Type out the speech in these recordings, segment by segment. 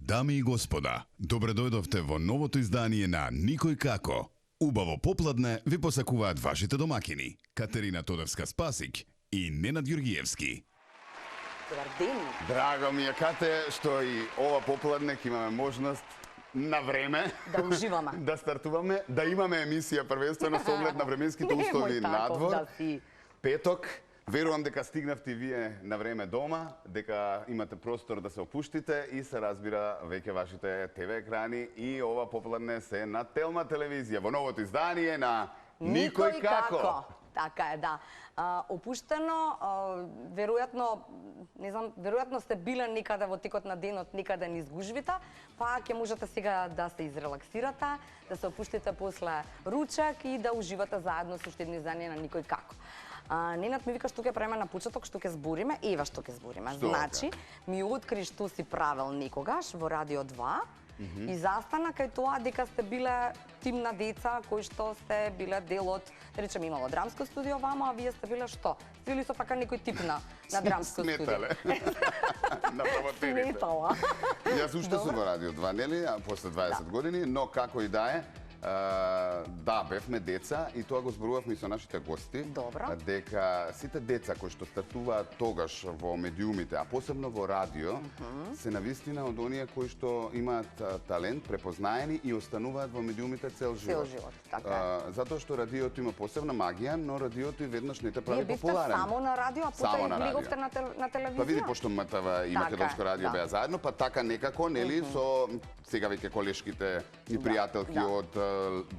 Дами и господа, добре дојдовте во новото издание на Никој како. Убаво попладне ви посакуваат вашите домакини Катерина Тодорска-Спасик и Ненад Јургиевски. Добар ден. Драго ми е, Кате, што и ова попладне ќе имаме можност на време Да уживаме. да стартуваме, да имаме емисија првенствено со оглед на временските услови надвор. Да си. Петок. Верувам дека стигнавте вие на време дома, дека имате простор да се опуштите и се разбира веќе вашите ТВ екрани и ова попладне се на Телма телевизија во новото издание на Никој како. Така е, да. Опуштено, веројатно, не знам, веројатно сте биле некаде во текот на денот, некаде низ гужвите, па ќе можете сега да се изрелаксирате, да се опуштите после ручек и да уживате заедно со уште едно издание на Никој како. Ненад ми вика што ќе правиме на почеток, што ќе збориме, ева што ќе збориме. Значи, ми откри што си правел некогаш во Радио 2 и застана кај тоа дека сте биле тим на деца кои што сте биле дел од, да речем, имало драмско студио вама, а вие сте биле што? Сте били со така некој тип на драмско студио? Сметале. На промотерите. Сметала. Јас уште сум во Радио 2, нели, после 20 години, но како и да е, да, бевме деца и тоа го зборувавме и со нашите гости. Добро. Дека сите деца кои што стартуваат тогаш во медиумите, а посебно во радио, се навистина од оние кои што имаат талент, препознаени и остануваат во медиумите цел живот. Цел живот, така е. Затоа што радиото има посебна магија, но радиото и веднаш не те прави популарен. Вие бевте само на радио, а потоа и влеговте на телевизија? Па види, пошто МТВ и Македонско радио беа заедно, па така некако, нели, со сега веќе колешките и пријателки од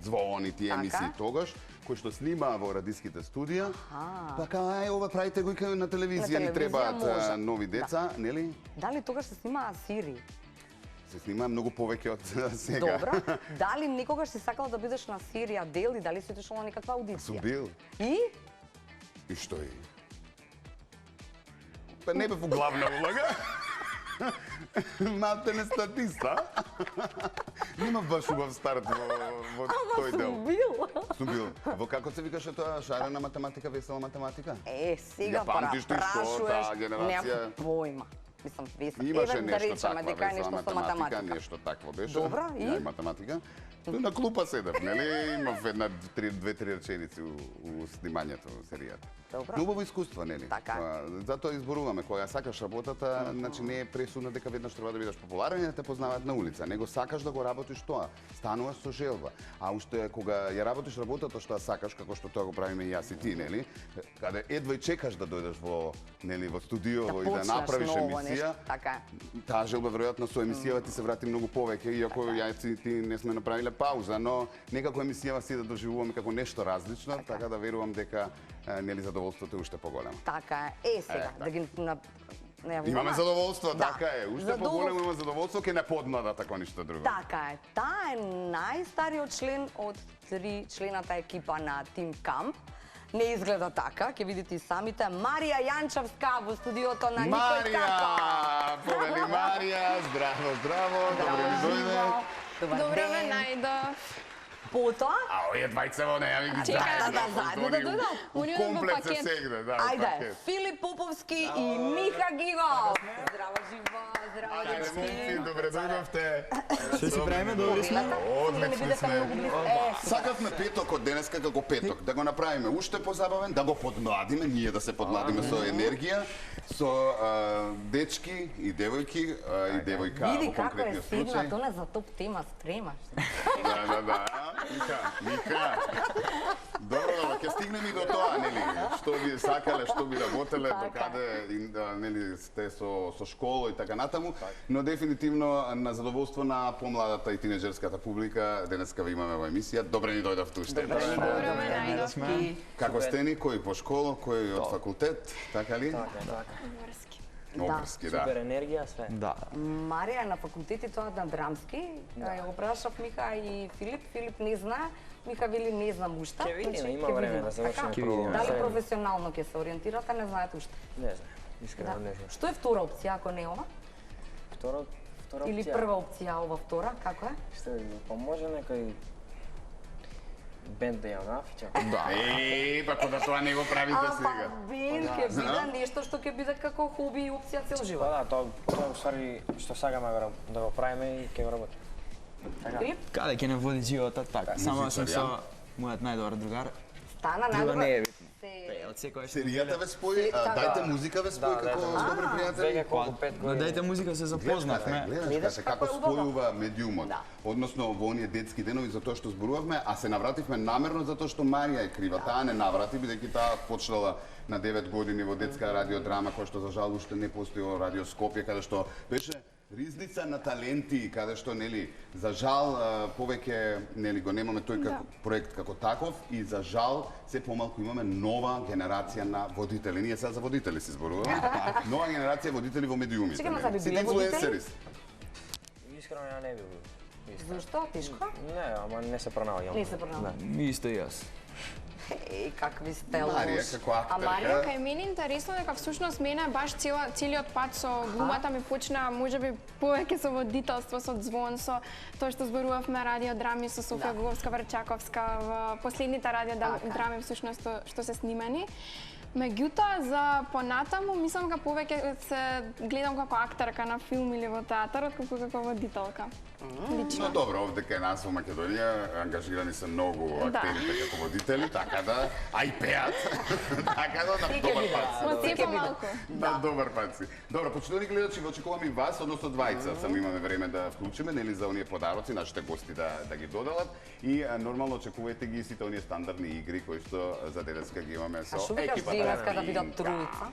Звон и тие емисии тогаш, кои што снима во радиските студија, па кај ова правите го и на телевизија, ни требаат нови деца, нели? Дали тогаш се снимаа серии? Се снима многу повеќе од сега. Добро. Дали некогаш си сакал да бидеш на серија дел и дали си отишол на некаква аудиција? Сум бил. И? И што е? Па не бев у главна улога. Малте не статиста. Нема баш убав старт во тој дел. Ама сум бил. Сум бил. Во како се викаше тоа шарена математика, весела математика? Сега памтиш ти што таа генерација? Немам појма. Мислам, весела. Имаше да нешто речеме дека е нешто со математика. Нешто такво беше. Добро, и? Ја и математика. На клупа седев, нели? Имав една, две-три реченици у снимањето во серијата. Добро. Убаво искуство, нели? Така. Затоа изборуваме, кога сакаш работата, значи не е пресудно дека веднаш треба да бидеш популарен и да те познаваат на улица, него сакаш да го работиш тоа, стануваш со желба. А уште кога ја работиш работата што ја сакаш, како што тоа го правиме и јас и ти, нели? Каде едва и чекаш да дојдеш во, нели, во студио и да направиш емисија. Така. Таа желба веројатно со емисијава ти се врати многу повеќе, иако јас и ти не сме направиле пауза, но некако емисијава си да доживуваме како нешто различно, така да верувам дека нели задоволството е уште поголемо. Така е. Сега да ги имаме задоволство, така е. Уште поголемо има задоволство, ке не подмлада тако ништо друго. Така е. Таа е најстариот член од 3 члената екипа на Тим Камп. Не изгледа така, ќе видите и самите. Марија Јанчевска во студиото на Никој како. Марија! Повели Марија, здраво, здраво, добре ми дојде. Добре ме најдов. Потоа? А овие двајца во неја ми ги Чекај да заедно да дојдат. Комплет се сегне, да. Ајде, Филип Поповски и Миха Гигов. Здраво живо, здраво дечки. Добре дојдовте. Што си правиме, добри сме? Одлични сме. Сакавме петокот денеска како петок, да го направиме уште позабавен, да го подмладиме, ние да се подмладиме со енергија, со дечки и девојки, и девојка Види во како е конкретниот седна, случај. тоа за топ тема спремаш. Да. Мика. Добро, ќе стигнеме и до тоа, нели? Што ви сакале, што ви работеле, докаде нели сте со школа и така натаму, но дефинитивно на задоволство на помладата и тинеџерската публика денеска ви имаме во емисија. Добре ни дојдовте уште. Добре ме најдов. Како сте ни, кој по школа, кој од факултет, така ли? Врски. Оперски, да. Супер енергија, све. Да. Марија е на факултет и тоа на драмски. Ја го прашав Миха и Филип. Филип не знае. Миха вели не знам уште. Ќе видиме, Значи, има ќе време видиме. да завршиме Ќе видиме. Дали прво. професионално ќе се ориентирате, не знаете уште. Не знам, искрено не знам. Што е втора опција ако не е ова? Втора Или опција. прва опција ова втора, како е? Што би било? Па може некој бенд да ја нафича. Да. Па кога тоа не го правите сега. бен ќе биде нешто што ќе биде како хоби и опција цел Па живот. да, тоа е ствари што сакаме да го правиме и ќе го работиме. Филип, Каде ќе не води животот така. Само сум музичар, со мојот најдобар другар. стана Друго најдобро. не е битно. Се- Од секој што Серијата ве спои, дајте музика ве спои како добри пријатели. Веќе колку 5 Но години. дајте музика се запознавме. Гледаш како како е убаво. спојува медиумот, Да. односно во оние детски денови за тоа што зборувавме, а се навративме намерно затоа што Марија е крива, таа не наврати бидејќи таа почнала на 9 години во детска радиодрама која што за жал уште не постои во Радио Скопје, каде што беше ризница на таленти, каде што нели за жал повеќе нели го немаме тој како проект како таков и за жал се помалку имаме нова генерација на водители. Ние сега за водители се зборуваме. Нова генерација водители во медиумите. Чекаме, нели? за би Сите биле водители? инфлуенсери. Искрено ја не би бил. Зошто? Тешко? Не, ама не се пронаоѓам. Не се пронаоѓа. Исто и јас. Еј, какви сте Марија лош. како А Марија? актерка. Кај мене интересно дека всушност мене баш целиот пат со глумата ми почна можеби повеќе со водителство, со звон, со тоа што зборувавме радиодрами со Софија Гоговска, Врчаковска, во последните радиодрами всушност што се снимани. Меѓутоа, за понатаму, мислам дека повеќе се гледам како актерка на филм или во театар, отколку како водителка. Лично. Но добро, овде кај нас во Македонија ангажирани се многу актерите како водители, така да, а и пеат. Така да, на добар пат си. Од да. се помалку. На добар пат си. Добро, почитувани гледачи, го очекувам и вас, односно двајца. Само имаме време да вклучиме, нели, за оние подароци, нашите гости да ги доделат. И нормално очекувајте ги сите оние стандардни игри кои што за денеска ги имаме А со што викаш екипата. денеска да бидат тројца?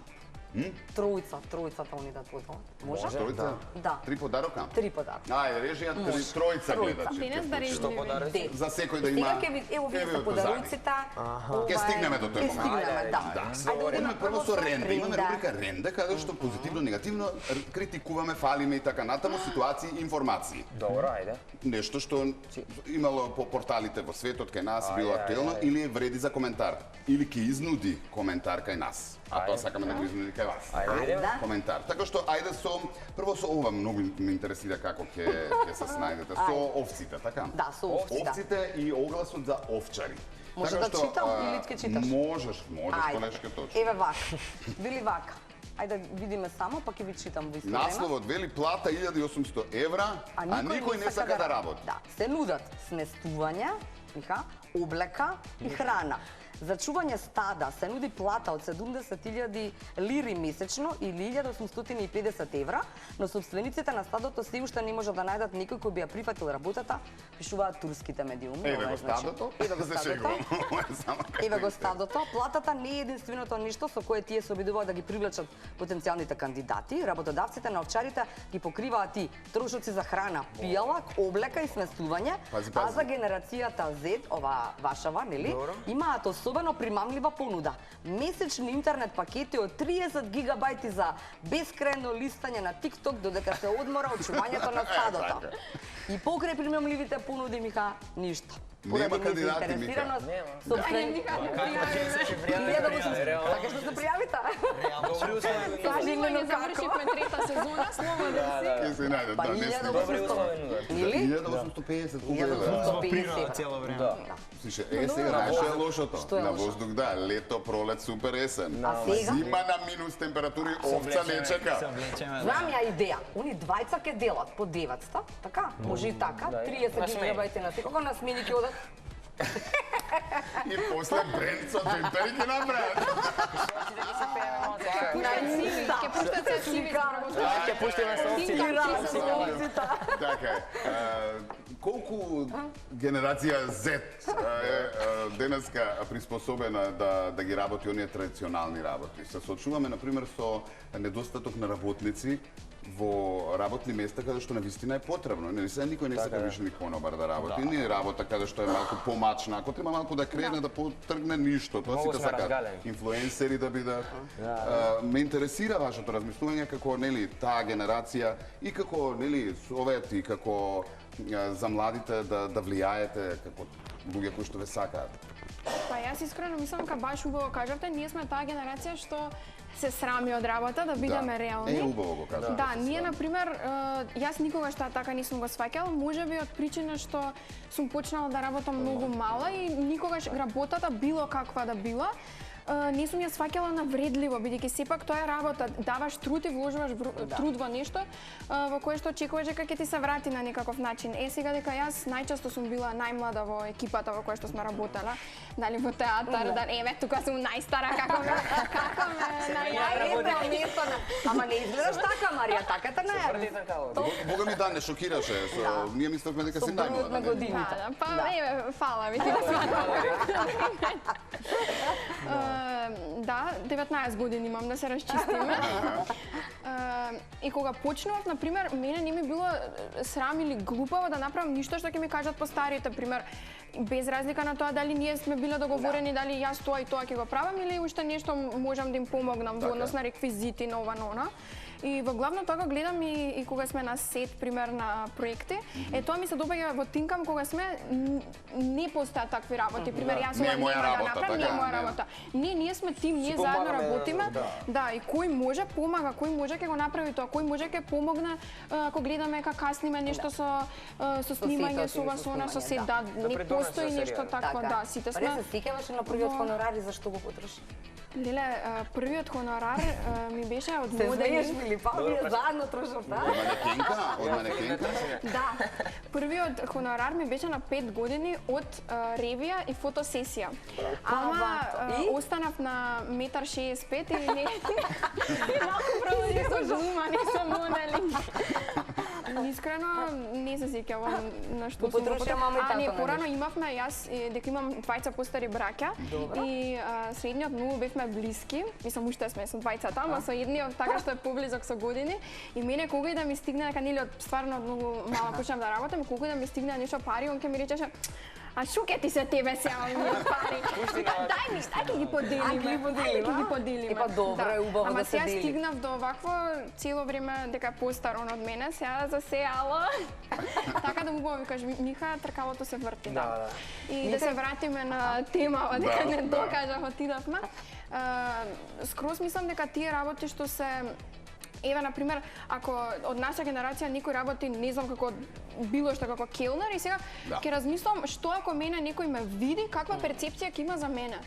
Тројцата они да додадат. Може? Тројца? Да. 3 подарока? 3 подарка. Ајде, режија тројца гледачи. Денес да режиме. Што подароци? Де. За секој да Сега има. ќе ви ево ви Еве се од подароците. Ќе стигнеме до тој Ќе момент. стигнеме, да. Да, Ајде, одиме одиме прво со ренда. Имаме Ренда. рубрика ренда, каде што позитивно, негативно критикуваме, фалиме и така натаму ситуации и информации. Добро, ајде. Нешто што имало по порталите во светот кај нас, било актуелно, или вреди за коментар. Или ќе изнуди коментар кај нас. А тоа сакаме да го изнуди кај вас. Ајде, видиме. Да. Коментар. Така што ајде прво со ова многу ме интересира како ќе се снајдете со овците, така? Да, со овците. Овците и огласот за овчари. Може Така да што, читам или ќе читаш? Можеш, колешке точно. Еве вака. Били вака. Ајде да видиме само, па ќе ви читам во исто време. Насловот вели плата 1800 евра, а никој не сака да работи. Да, се нудат сместување, облека и храна. За чување стада се нуди плата од 70.000 лири месечно или 1850 евра, но собствениците на стадото се уште не можат да најдат никој кој би ја прифатил работата, пишуваат турските медиуми. Еве Ова го е, значи, стадото. Еве го се стадото. шегувам. Ова е само како Еве го истина. стадото. Платата не е единственото ништо со кое тие се обидуваат да ги привлечат потенцијалните кандидати. Работодавците на овчарите ги покриваат и трошоци за храна, пијалак, облека и сместување, Пази, а пази. за генерацијата Z, ова вашава, нели, имаат особено примамлива понуда. Месечни интернет пакети од 30 гигабајти за бескрајно листање на TikTok додека се одмора од чувањето на стадото. И покрај примамливите понуди, Миха, ништо. Нема Поради кандидати, незаинтересираност, Миха. собствен- Сакаш да се пријавите? Добри услови. Кажи Ние завршивме трета сезона, слободен си. Ќе се најдат, Па да, не сте. Добри услови нудат. Или? 1850 евра. 1850 цело време. Да. Слушай, сега знаеш што е лошото? Што е На лошо? воздух да, лето, пролет, супер есен. А сега? Зима на минус температури, овца не чека. Се облечеме. Знам ја идеја. Они двајца ќе делат по 900, така? Може и така. 30 На смени. гигабајти на секој на смени ќе одат. И после бренд со джемпери ќе направат. На ниста. Ќе пуштат се сиви за работа. Ќе пуштиме со овци. Игра со овците. Така е. колку генерација Z е денеска приспособена да ги работи оние традиционални работи? Се соочуваме, например, со недостаток на работници во работни места каде што навистина е потребно. Не се никој не сака више ни конобар да работи. Ни работа каде што е малку помачна. Ако треба малку да крене да потргне ништо, тоа сите сакаат инфлуенсери да бидат. Ме интересира вашето размислување како нели таа генерација и како нели совет и како за младите да влијаете како луѓе кои што ве сакаат. Па јас искрено мислам дека баш убаво кажавте, ние сме таа генерација што се срами од работа, да бидеме реални. Убаво го кажа. Да, ние например, јас никогаш така не сум го сваќал, можеби од причина што сум почнала да работам многу мала и никогаш работата било каква да била, не сум ја сваќала навредливо, бидејќи сепак тоа е работа, даваш труд и вложуваш труд во нешто во кое што очекуваш дека ќе ти се врати на некаков начин. Сега дека јас најчесто сум била најмлада во екипата во која што сме работела, дали во театар, да тука сум најстара како ме најработена. Ама не изгледаш така, Марија, таката не е. Бога ми да не шокираше, ние мислевме дека си најмлада. Да, па фала ви ти да сватам. Да, 19 години имам, да се расчистиме. И кога почнував, например, мене не ми било срам или глупаво да направам ништо што ќе ми кажат постарите, пример, без разлика на тоа дали ние сме биле договорени, дали јас тоа и тоа ќе го правам или уште нешто можам да им помогнам во однос на реквизити, на ова, на она. И во главно тоа го гледам и кога сме на сет, пример, на проекти. Тоа ми се допаѓа во Тинкам кога сме не постаат такви работи. Пример, јас ова нема да направам, не е моја работа. Не, ние сме тим, ние заедно работиме. Да, и кој може помага, кој може ќе го направи тоа, кој може ќе помогне ако гледаме како касниме нешто со снимање, со ова, со она, со сет. Да, не постои нешто такво, да, сите сме. Се сеќаваш на првиот хонорар и зашто го потроши? Леле, првиот хонорар ми беше од Се модели. смееш ли? Па вие заедно трошавте, а? Од манекенка? Да. Првиот хонорар ми беше на 5 години од ревија и фотосесија. Ама останав на 1,65 м и не малку продолжив со глума, не со модели. Искрено не се сеќавам на што сум потрошила. Не, порано имавме јас дека имам двајца постари браќа и средниот многу бевме блиски. Мислам уште сме со двајцата, ама со едниот така што е поблизок со години и мене кога и да ми стигне дека нели од стварно многу мала почнав да работам, кога и да ми стигне нешто пари, он ќе ми речеше а шо ќе ти се тебе сега оние пари? Дај ми, ќе ги поделиме. Епа добро е, убаво да се дели. Ама сега дели. стигнав до вакво цело време дека е постар он од мене, сега за се ало. Така да убаво ми кажеш, Миха, тркалото се врти. Да. И да се вратиме на темава, дека не докажав, отидавме. Скроз мислам дека тие работи што се еве, например, ако од наша генерација некој работи, не знам како било што како келнер и сега ќе размислам што ако мене некој ме види, каква перцепција ќе има за мене.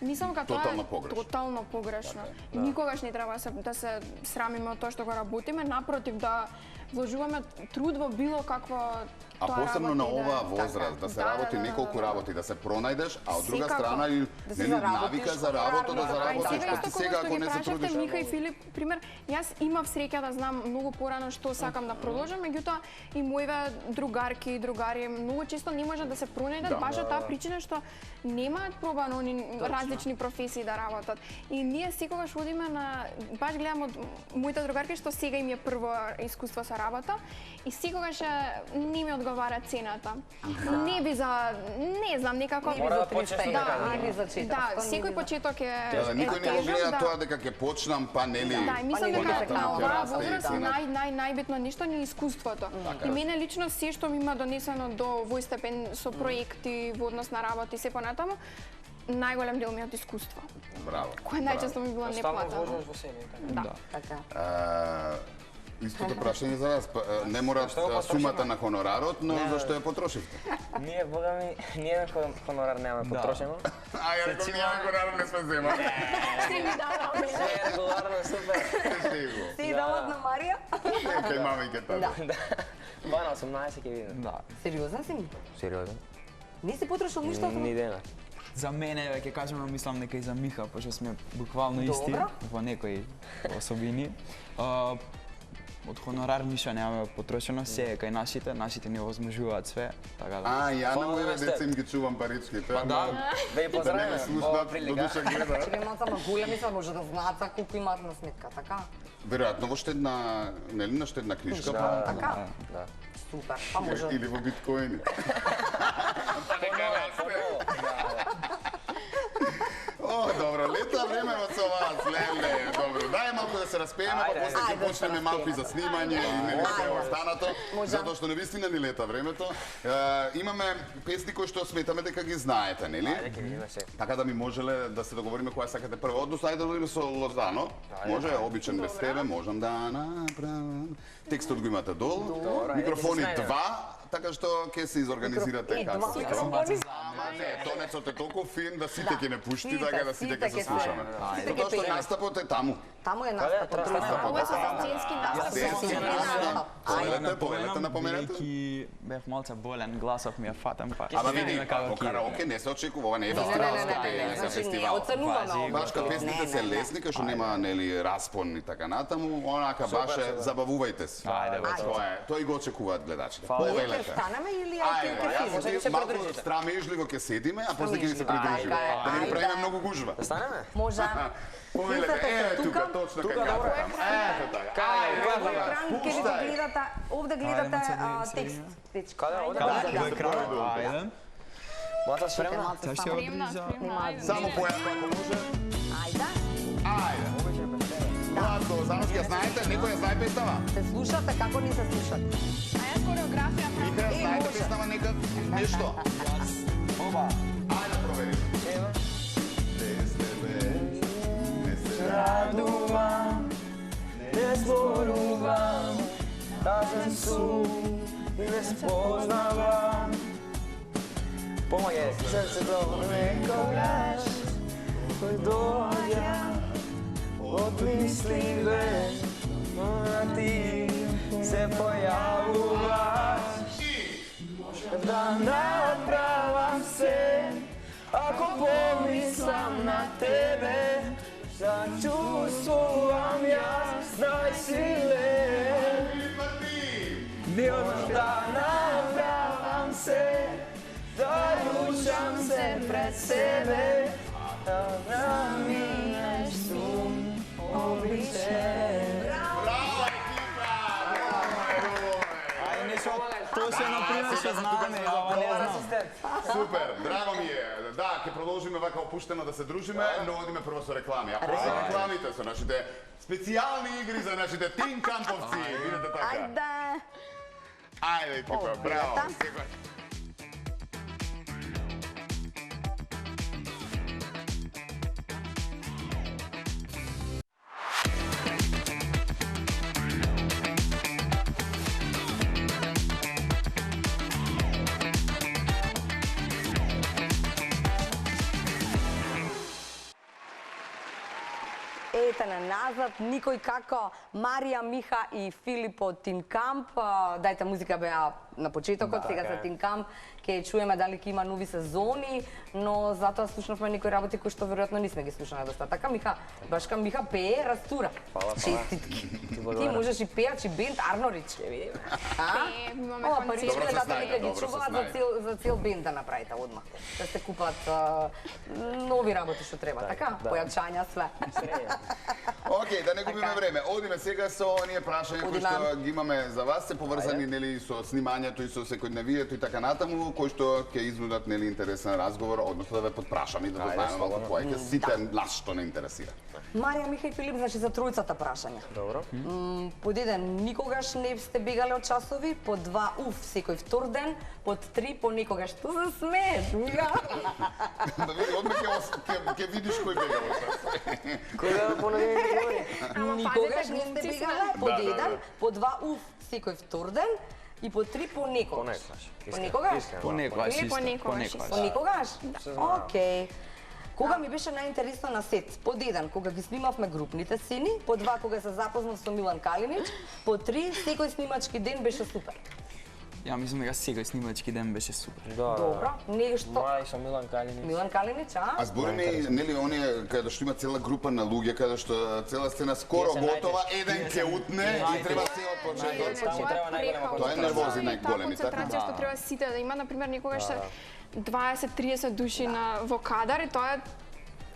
Мислам дека тоа е тотално погрешно. Никогаш не треба да се срамиме од тоа што го работиме, напротив да вложуваме труд во било какво А посебно на оваа возраст, да се работи неколку работи, да се пронајдеш, а од друга страна и навика за работа, да заработиш, па ти сега ако не се трудиш. Мика и Филип, пример, јас имав среќа да знам многу порано што сакам да продолжам, меѓутоа и моите другарки и другари многу често не можат да се пронајдат баш од таа причина што немаат пробано различни професии да работат. И ние секогаш одиме на баш гледам од моите другарки што сега им е прво искуство со работа и секогаш не ми одговара цената. Не би за, не знам, некако... Не би за 300, не би за 400. Да, секој почеток е никој не го гледа тоа дека ќе почнам, па нели... Да, мислам дека на оваа возраст најбитно нешто не е искуството. И мене лично се што ми има донесено до овој степен со проекти, во однос на работи и се понатаму, најголем дел ми од искуство. Браво. Кој најчесто ми било неплатено. Стално вложуваш во себе. Да. Така. Истото прашање за вас, не мора сумата на хонорарот, но зашто ја потрошивте? Ние, бога ми, ние хонорар немаме потрошено. А, ја рекол, ние хонорар не сме зема. Ти ми дава мене. Не, регуларно, супер. Си дават на Марија? Кај мама и кај тата. Ба на 18 ќе видим. Да. Сериозен си ми? Сериозно? Не си потрошил ништо? Ни дена. За мене, ќе кажеме, мислам дека и за Миха, пошто сме буквално исти во некои особини. Од хонорар ништо немаме потрошено, се е кај нашите ни возможуваат све, така да. Ја на Фала моите на деца им ги чувам парички. Тоа да. Да и да не ме поздравиме, слушнат, ова до прилика. душа гледа. Чекай малце, ама големи се, може да знаат за колку имаат на сметка, така? Веројатно во штедна, нели на штедна книжка, па Така? Да. Супер, па може. или во биткоини. О, добро, лета време со вас, леле, добро. Дај малку да се распееме, па Ајде, после ќе ајде да се почнеме малку и за снимање и нели се Ајде. останато, Може. затоа што навистина ни лета времето. Имаме песни кои што сметаме дека ги знаете, нели? Ајде, ќе видиме се. Така да ми можеле да се договориме која сакате прво. Односно, ајде да одиме со Лозано. Може, обичен без тебе, можам да направам. Текстот го имате долу. Добро, ајде, Микрофони ќе се снајдеме. 2, така што ќе се изорганизирате И како два се микрофони. Ама не, тонецот е толку фин да сите Да, ќе не пушти, сите, така да сите сите ќе се ќе се- слушаме. сите ќе Затоа што пееме. настапот е таму. Таму е Каде? настапот, Треба настапот. Ова е со сценски настап. Сценски настап. Повелете, напоменете. Бидејќи бев малце болен, гласов ми е фатен, па. Ама Ќе види, видиме како во ќе караоке не се очекува, ова не е Не, фестивалско не, пеење, се значи не фестивал. оценуваме Пази, ова. Баш кај песните Не, се не, не. лесни, кај што нема нели распон и така натаму, онака баш е забавувајте се. Ајде, бе, Тоа е, тоа и го очекуваат гледачите. Фала. Ние ќе Повелете. станеме или Ајде, ќе јас ќе ти се малку придружите. страмежливо ќе седиме, а после ќе ни се Страмежливо. придружиме. Ајде, Да не ни ајде. правиме многу гужва. Да станеме? Може. Повелете, Слушате, тука, точно тука, кај добро. кафе. Ето така. Кај, Ајде, Во така. екран ќе ви го Пуштай. гледате, овде гледате Ајде, маце, текст. види Дечки. Каде, овде? Да, Каде? да, Во екран, ајде. Маца Чекај спремна? малце Сега само. ќе близа. Само појасно ако може. Ајде. Ајде. Братко, Зановски, ја знаете? Некој ја знае песнава? Се слушате како ни се слушате? А јас хореографија правам. Мика, знаете може. песнава нека нешто? Оба. Ајде провериме. Ева. Без тебе не се Радувам, не зборувам, тажен сум и не спознавам. Помоје, срцето некогаш, кој доаѓа од мисливе, на ти се појавуваш. Да направам се, ако помислам на тебе, да чувствувам јас најсилен. Да направам се, да рушам се пред себе, да наминеш сум обличен. Браво, екипа! Ајде нешто, тоа се например што знаме, ама не знам. Супер, драго ми е. Да, ќе продолжиме вака опуштено да се дружиме, но одиме прво со реклами. А после рекламите со нашите специјални игри за нашите тим камповци. Видите така. Ајде. Ајде, екипа, О, браво. пријатно. Ете на назад, никој како Марија, Миха и Филип од Тим Камп. Дајте музика беа на почетокот, сега така за е. Тим Камп ќе чуеме дали ќе има нови сезони, но затоа слушнавме некои работи кои што веројатно не сме ги слушнале доста. Така Миха, баш ка Миха пее, растура. Фала. Честитки. Ти благодарам. можеш и пејач и бенд Арнорич, ќе видиме. А? Имаме Ова концерт. парички Добро се летата снајде, нека ги добро се чуваат снајде. за цел бенд да направите одмах. Да се купат нови работи што треба, така? да. Појачања све. Океј, да не губиме Така. време. Одиме сега со оние прашања кои Одиме. што ги имаме за вас, се поврзани нели со снимањето и со секојдневието и така натаму, кои што ќе изнудат нели интересен разговор, односно да ве подпрашаме и да знаеме малку слободно. повеќе сите нас што не интересира. Марија, Миха и Филип, значи за тројцата прашања. Добро. Под 1, никогаш не сте бегале од часови, под 2, секој втор ден, под 3, понекогаш. Што се смееш, Миха? Да види, одмah ќе видиш кој бега во час. Кој да понуди ми говори? Никогаш не сте глумци сме. бегале, под Да, да, 1, да. под 2, секој втор ден, и под 3, понекогаш. Понекогаш. Понекогаш? Понекогаш Или исто, понекогаш исто. Понекогаш? Океј. Кога ми беше најинтересно на сет? Под 1, кога ги снимавме групните сцени, под 2, кога се запознав со Милан Калинич, под 3, секој снимачки ден беше супер. Ja mislim дека секој снимачки ден беше супер. Добро. Нешто Мај со Милан Калинич. Милан Калинич, а? А збори ми, нели, оние каде што има цела група на луѓе, каде што цела сцена скоро Тие се готова, најтешки. еден ќе утне и треба се од почеток. Таму треба најголема Тоа е нервози Таа најголеми, така? концентрација што треба сите да има, например, некогаш 20-30 души во кадар и тоа е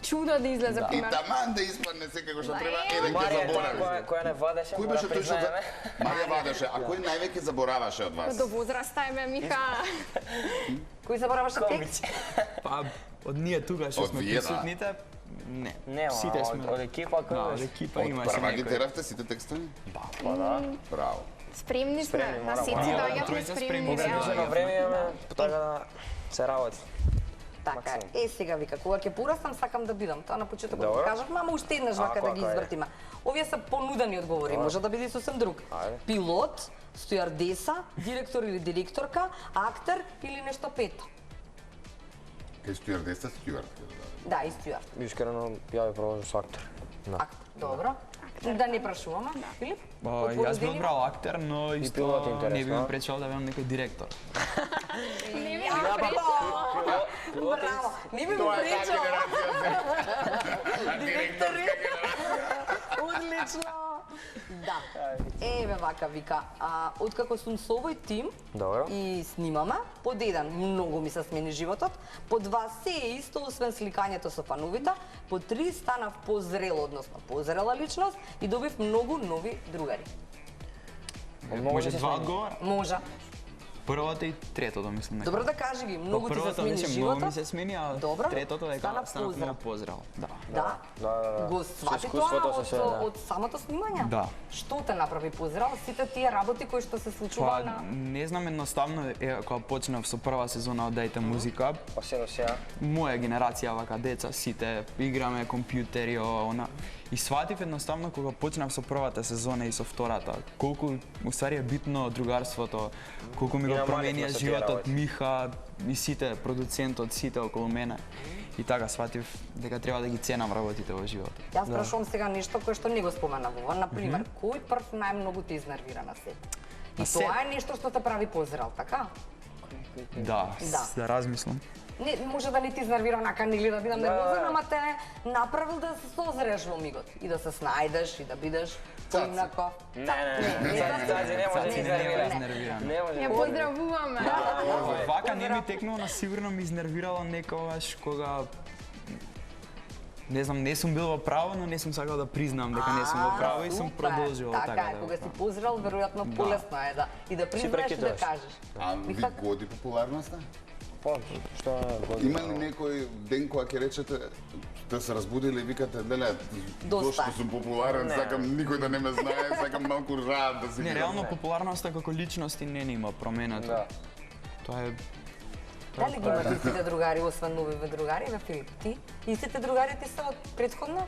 чудо да излезе И пример. таман да испадне секако што треба, еден ќе Марија е таа заборави. која не водеше, Кој мора беше да тој што признаеме. Марија вадеше, а кој највеќе забораваше од вас? До возраста е, Миха. Кој забораваше текст? Па од ние тука што Од сме вие, да. присутните, не. Нема, Сите сме. од екипа Да, кој од беше? екипа Од имаше прва ги некој. теравте сите текстови? Па да. Браво. Спремни сме, Спремни, на морamo. сите Ние доаѓаме тројца спремни. спремни сме. реално. Ограничено време имаме, така да се работи. Така, Максимум. сега вика, кога ќе порастам, сакам да бидам. Тоа на почетокот го Добро. кажавме, ама уште еднаш вака да како ги е? извртиме. Овие се понудени одговори, може да биде и сосем друг. Ајде. Пилот, стюардеса, директор или директорка, актер или нешто пето. Кај стюардеса, стюард. Да, и стюард. Искрено, ја би пробувал со актер. Да. Актер, добро. Да не прашуваме, Филип? Па, од јас би понудени? одбрал актер, но пилот исто не би интересно, ме а? пречел да бидам некој директор. Не ми Браво! Не би го пречел. Директорска Одлично! Да. Еве вака вика, откако сум со овој тим Добро. и снимаме, под еден многу ми се смени животот, под два се е исто освен сликањето со фановите, под три станав позрел, односно позрела личност и добив многу нови другари. Многу Може се два смени. одговора? Може. Првото и третото, мислам дека. Добро да кажи ги, многу ти се Првото смени беше животот. многу ми се смени, а Добро. третото дека Стана станав позрел. многу позрел. Да. Да. Да. Го Со свати искуството, тоа со од, се, да. од самото снимање? Да. Што те направи позрел? Сите тие работи кои што се случува Па, на... не знам, едноставно, кога почнав со прва сезона од Дајте музика, Па се до сега. моја генерација вака деца, сите играме компјутери, она. И сватив едноставно кога почнав со првата сезона и со втората, колку уствари е битно другарството, колку ми И го на променија малите со тие животот работи. Миха и сите, продуцентот, сите околу мене. И така сватив дека треба да ги ценам работите во животот. Јас прашувам сега нешто кое што не го споменав ова. Например, кој прв најмногу те изнервира на сет? И На сет? тоа е нешто што те прави позрел, така? Да, Да. да размислам. Не, може да не ти изнервира онака или да бидам нервозен, ама те направил да се созреш во мигот и да се снајдеш и да бидеш поинако. Не, Цаци не може да Цаци ти не ме изнервира. изнервира. Не може. Ја поздравуваме. Вака не ми текнува, сигурно ми изнервирало некогаш кога не знам, не сум бил во право, но не сум сакал да признам дека не сум во право и сум супер. продолжувал така. Така е, кога си позрел, веројатно полесно е да и да признаеш и да прекидаш. кажеш. А ви годи популарноста? Па, што година? Има ли некој ден кога ќе речете да се разбудили и викате, леле, Доста. зашто сум популарен, Не. сакам никој да не ме знае, сакам малку рад да се Не, видам. реално популарноста како личности не има променето. Да. Тоа е Дали ги имате сите другари, освен новиве другари, на Филип, ти? И сите другари ти се од предходно?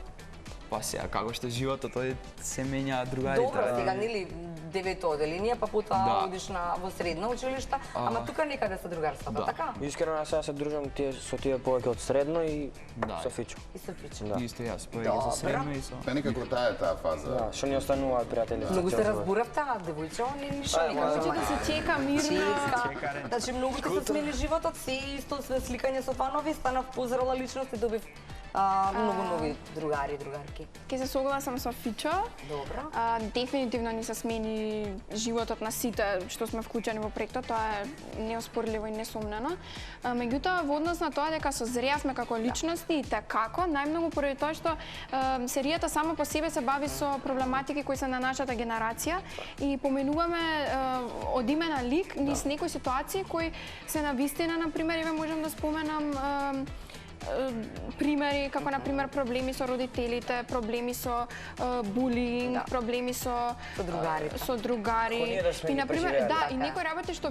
па сега како што животот тој се менја другарите. Добро, сега нели девето оделение, па потоа Да. одиш во средно училиште, ама тука некаде се другарствата, Да. така? Искрено јас сега се дружам со тие повеќе од средно и Да. со Фичо. И се фичи. Да. Исто јас, повеќе со средно и со... Па некако таа е таа фаза. Да, што ни остануваат пријатели. Многу се разбуравте, а девојчево не ништо не може кажа. Да се чека мирно. Чека. Значи многу ти се смени животот, се исто све сликање со фанови, станав позрела личност и добив многу нови другари и другарки. Ке се согласам со Фичо. Добро. Дефинитивно ни се смени животот на сите што сме вклучени во проектот, тоа е неоспорливо и несомнено. Меѓутоа, во однос на тоа дека созреавме како личности и како, најмногу поради тоа што серијата само по себе се бави со проблематики кои се на нашата генерација и поменуваме од име на лик низ некои ситуации кои се на вистина, например, еве можам да споменам примери како на пример проблеми со родителите, проблеми со булинг, проблеми со другарите. со другари. Кој ние да сме И ги на пример, преживеали. да, Така и е. некои работи што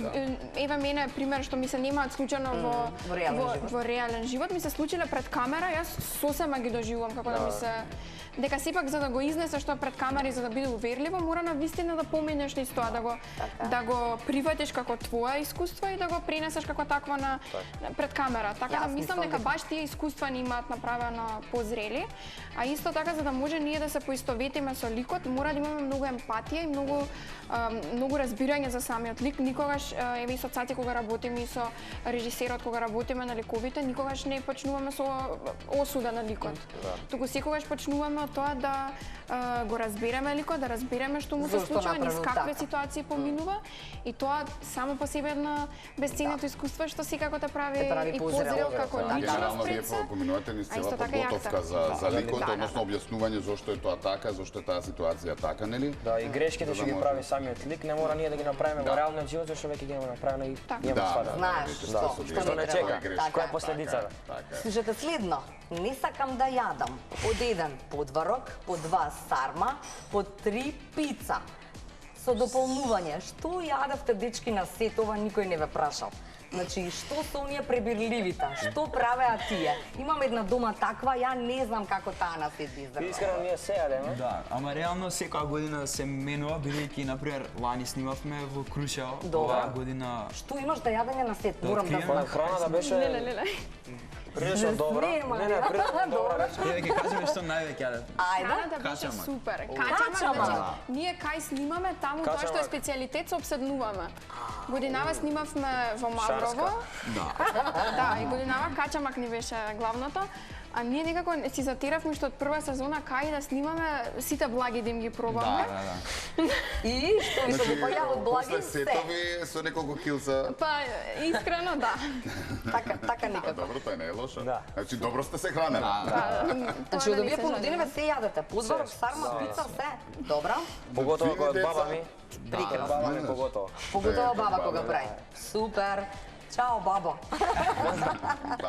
еве мене пример што ми се немаат случајно во реален живот. во реален живот ми се случиле пред камера, јас сосема ги доживувам како да ми се дека сепак за да го изнесеш тоа пред камера и за да биде уверливо, мора на вистина да поминеш низ тоа, да го прифатиш како твое искуство и да го пренесеш како такво на пред камера. Така да Јас мислам мислам дека дека- баш тие тие искуства ни имаат направено позрели, а исто така за да може ние да се поистоветиме со ликот, мора да имаме многу емпатија и многу разбирање за самиот лик. Никогаш еве со Цати кога работиме и со режисерот кога работиме на ликовите, никогаш не почнуваме со осуда на ликот. Туку секогаш почнуваме од тоа да го разбереме ликот, да разбереме што му се случува, низ какви ситуации поминува и тоа само по себе едно бесценето искуство што секако те прави и позрел како личност Генерално вие пред се. поминувате низ А цела исто така и подготовка актер. за ликот, Да, односно објаснување зошто е тоа така, зошто е таа ситуација така, нели? Да, и грешките што ги може. прави самиот лик, не мора ние да ги направиме во реалниот живот, зашто веќе ги имаме направено и Така. имаме сватено. Знаеш видите, што, што што Што не не треба. чека? Така Која е. е последицата? Така е. Слушате следно. Не сакам да јадам. Под 1 подварок, под 2 сарма, под 3 пица. Со дополнување, што јадавте дечки на сет, ова никој не ве прашал. Значи, што се оние пребирливите? Што правеа тие? Имам една дома таква, ја не знам како таа на сет би издржала. Искрено ние се јадеме. Да, ама реално секоја година се менува, бидејќи, например, лани снимавме во Крушево, Добро. оваа година Што имаш да јадење на сет? Да Морам да откриеме. знам. Храната беше Леле. прилично добра. Снема, Не, прилично добра беше. Еве ќе кажеме што највеќе јадат. Ајде. Храната беше Качамак. супер. Качамак. Качамак, значи, ние кај снимаме таму тоа што е Качамак. специјалитет се обседнуваме. Годинава снимавме во Маврово. Да, и годинава качамак ни беше главното. А ние некако си затеравме што од прва сезона кај да снимаме сите благи да им ги пробаме. Да. И што ви се го ја од благи после се. сетови со неколку килса. Па, искрено, да. Така некако. Добро, тоа не е лошо. Да. Значи добро сте се хранели. Значи, од овие понудиниве се јадете. Подварок, сарма, пица, се. Добра. Поготово кога од баба ми. Прекрасно. Од баба ми поготово. Поготово баба кога прави. Супер. Чао, бабо. Да.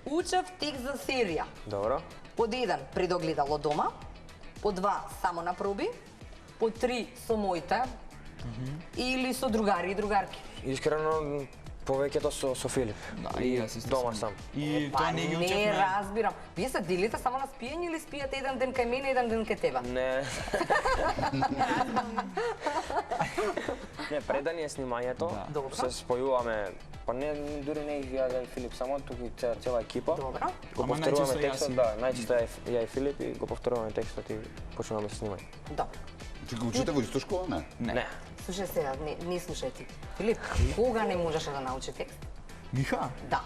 Учев текст за серија. Добро. Под 1 предогледало дома, под 2 само на проби, под 3 со моите или со другари и другарки. Искрено повеќето со Филип. Да, и јас исто Дома сум. сам. И Па тоа не ги не учевме. разбирам. Вие се делите само на спиење или спиете еден ден кај мене, еден ден кај тебе? Не. Не, пред да ни е снимањето, Добро. се спојуваме, па не, дури не и ја и Филип само, туку и цела екипа. Добро. Го Ама повторуваме најчесто јас текстот, и- да, најчесто ја и Филип и го повторуваме текстот и почнуваме да снимање. Добро. Чи го учите во исто школа, не? Не. Слушај сега, не слушај ти. Филип, кога не можеше да научи текст? Миха? Да.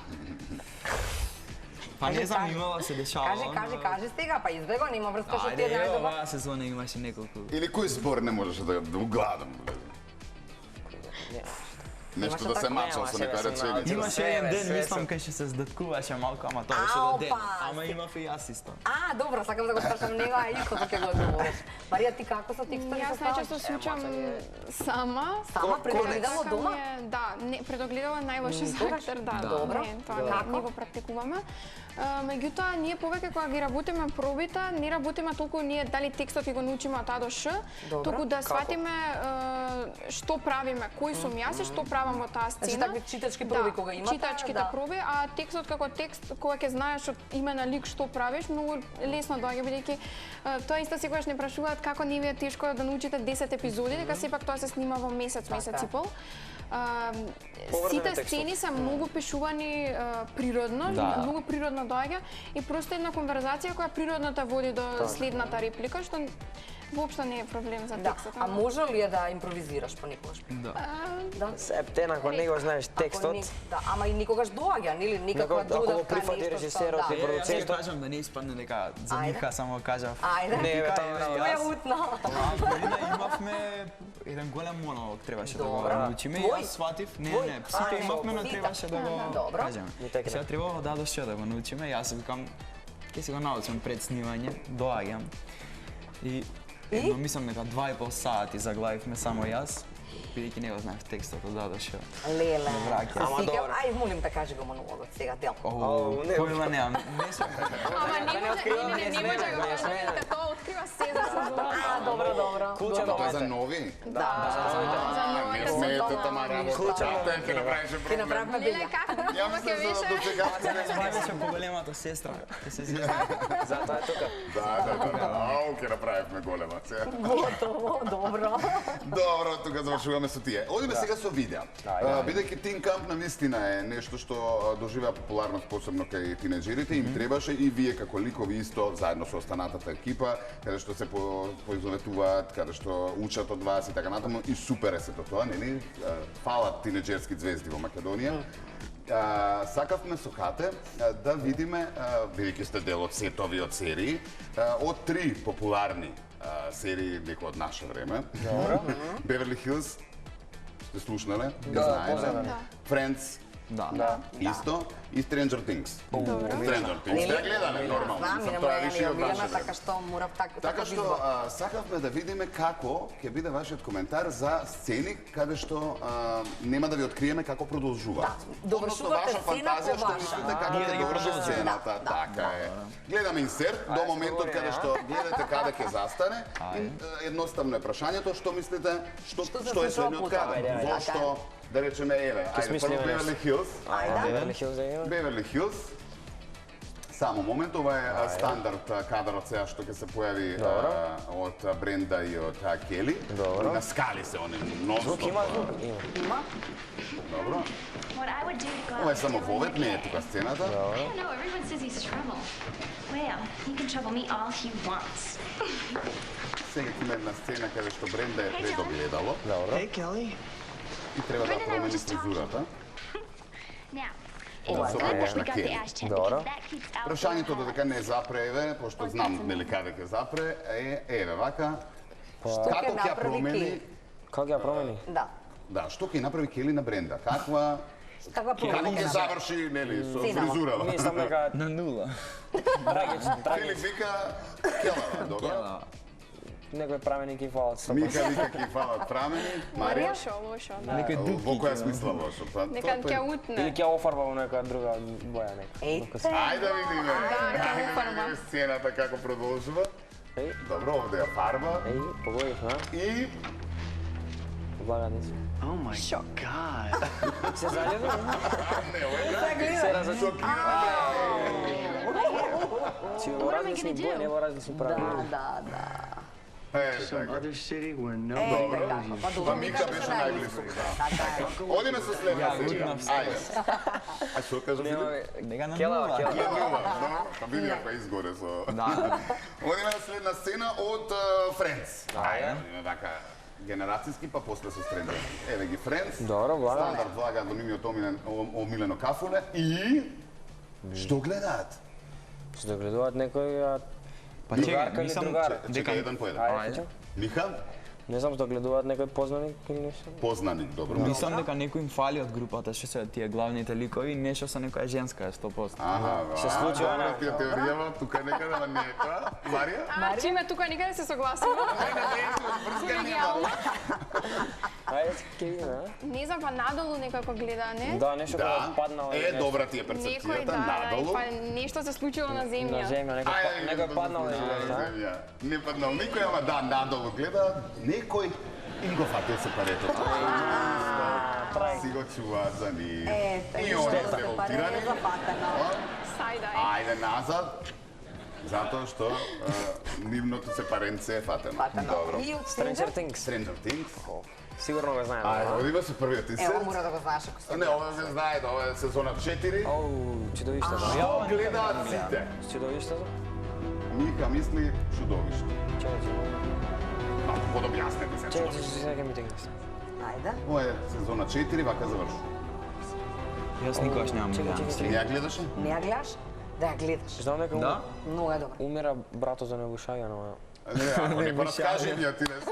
Па не знам, имала се дешава. Кажи сега, па избего, нема врска што ти е Ајде, најдобар. оваа сезона имаше неколку. Или кој збор не можеше да угладам? Нешто да се мачал со некоја реченица. Имаше еден ден, мислам, кај ќе се здаткуваше малку, ама тоа беше до ден. Аупа! Ама имав и јас исто. Добро, сакам да го прашам него, а истото ќе го одговориш. Марија, ти како со текстови Јас најчесто се учам сама. Сама предогледало Така дома? ми е, да, не, предогледала најлоши за Никогаш? актер, да. Добро. Не, тоа Како? не го практикуваме. Меѓутоа, ние повеќе кога ги работиме пробите, не работиме толку ние дали текстот ќе го научиме од А до Ш, Добро. туку да сватиме што правиме, кој сум јас и што правам во таа сцена. Значи, такви читачки проби кога имате, Читачките да. проби, а текстот како текст, кога ќе знаеш од име на лик што правиш, многу лесно доаѓа бидејќи тоа исто секогаш не прашуваат како не ви е тешко да научите 10 епизоди, дека сепак тоа се снима во месец, месец и пол. Сите текстот. сцени се многу пишувани природно, Да. многу природно доаѓа и просто една конверзација која природно те води до следната реплика, што воопшто не е проблем за Да. текстот. А може ли е да импровизираш понекогаш? Да. Да. Септен, ако не го знаеш текстот, Да, ама и никогаш доаѓа, нели? Никаква Ако го додавка, прифати нешто што... режисерот да. и Ја ќе продуцентот. кажам да не испадне дека за Ајде. Миха само кажав. Ајде. Не, бе, Вика, тоа еве, Тоа е јас утно. оваа година имавме еден голем монолог, требаше да го Добро. научиме. Твој? Јас сватив, не, Твој? сите не, имавме, но сите. требаше да го Добро. кажеме. Ни текне. Сега требало да до што да го научиме. Јас викам ќе си го научам пред снимање, доаѓам. И едно мислам дека 2,5 сати заглавивме само јас, бидејќи не го знаев текстот од А до Ш. Леле. враќа. Ама Сега, добро. ај, молим те кажи го монологот сега, дел. не, Појма немам. Не сум. Ама не може, не може да го не кажеме смееме. дека тоа открива се за сезона. Добро. Кулча Тоа за домете. нови? Да. За Не новите смеете сезона. тама работа. Кулча Ќе направише Ти проблем. направивме Леле, белја. како Ја дома ќе мислам за до беше? сега. Това беше поголемата сестра. Ќе се зезна. Затоа е тука. Да. Ау, ќе направивме голема. Сега. Готово, добро. Добро, тука почуваме со тие. Одиме сега со видео. Бидејќи Тин Камп навистина е нешто што доживеа популарност посебно кај тинеџерите, им требаше и вие како ликови исто заедно со останатата екипа, каде што се поизоветуваат, каде што учат од вас и така натаму, и супер е сето тоа, нели? Фалат тинеџерски звезди во Македонија. Сакавме со Кате да видиме, бидејќи сте дел од сетови од серии, од 3 популарни серии некои од наше време. Beverly Hills, сте слушнале? Знаете. Friends, исто, и Stranger Things. Stranger Things, сте гледале нормално. Тоа е више од наше така што морав така што сакавме да видиме како ќе биде вашиот коментар за сцени каде што нема да ви откриеме како продолжува. Довршувате ваша сцена фантазија по што ваша. мислите како ќе доврши сцената. Така е. Гледаме инсерт до моментот каде што гледате каде ќе застане. Едноставно е прашањето, што мислите, што е следниот кадар? Зошто да речеме еве, ајде прво Beverly Hills. Beverly Hills. Само момент, ова е стандард кадарот сега што ќе се појави од Бренда и од Кели. На скали се они нон-стоп. Има. Добро. Ова е само вовет, не е тука сцената. No, everyone says he's trouble. Well, he can trouble me all he wants. Сега има една сцена каде што Бренда е пред огледало Hey, Kelly. и треба да промени фризурата. Now, Ова it's со good that помош we на got the Кели. ash tent because that keeps out Прашањето додека не запре еве, пошто знам нели каде ќе запре, е еве вака. Како ќе ја промени? Како ја промени? Да. Да, што ќе направи Кели на Бренда? Каква Каква како промена ќе ќе направи? заврши нели со Финално. фризурава? Мислам дека На нула. Филип вика Келава, добро. некој прамени ќе фалат 100%. Мика вика ќе фалат прамени. Марија, Лошо, да. Некој во дуки. која смисла лошо? Па Нека тоа ќе е- утне. Или ќе офарба во нека друга боја нека. Ејте. Ајде да видиме. ќе Ајде да фарба. видиме сцената како продолжува. Еј, Добро, овде е фарба погодив, на? и Благоденство. Oh my God. Се заљуби? не, Се разочи. Си во What am I различни gonna бои, do? не во различни правила. Да. Е, Some така. other city where Е, nobody така. knows you. Па Па добро, Мика Мика беше беше најблизо. Така е. Одиме со следна серија. Ајде. А што кажа Филип? Нека на Кела, нула. кела. Па види ако е изгоре со... Да. Одиме на следна сцена од Friends. Ајде, одиме вака генерацијски, па после со Stranger. Еве ги Friends. Добро, влага. Стандард влага до нивниот омилено кафуле и... Што гледаат? Се догледуваат некој Па чекај, другарка или мислам другар. Чекај еден по еден. Ајде, Миха? не знам, догледуваат некој познаник или нешто. Познаник, добро. Мислам дека некој им фали од групата, што се тие главните ликови, нешто со некоја женска е 100%. Се случува, добра не? ти е теоријава, тука некаде, ама не е тоа. Марија? Чиме тука никаде се согласуваме. Колегијално. Ајде, ќе видиме, а? Не знам, па надолу некако гледа, не? Да, нешто Да, кога паднало. е, нешто. добра ти е Некој перцепцијата, да, надолу. па нешто се случило на На земја. земја, некој паднал или нешто. Не паднал никој, ама да, надолу гледа, некој им го фатил се парето. Си го чуваат за нив. И они се волтирани. Сајда е. Ајде назад. Затоа што нивното се паренце е фатено. Добро. И од Stranger Stranger Things. Stranger Things. Сигурно го знаеме. Ајде, одиме со првиот Ево, инсерт. мора да го знаеш ако си. Не, ова се знаете, ова е сезона 4. Оу, чудовиштето. Што гледаат сите? Чудовиштето? Мика мисли чудовиште. Чекај, Малку подобјаснете се. чекај, сега ми тегнеш. Ајде. Ова е сезона 4, вака завршува. Јас никогаш немам гледам Не стрим. ја гледаше? Не ја гледаш? Да ја гледаш. Знам дека Да? Многу е добро. умира братот за Небушаѓа, но Не, ако не поразкажи ми, ти не си.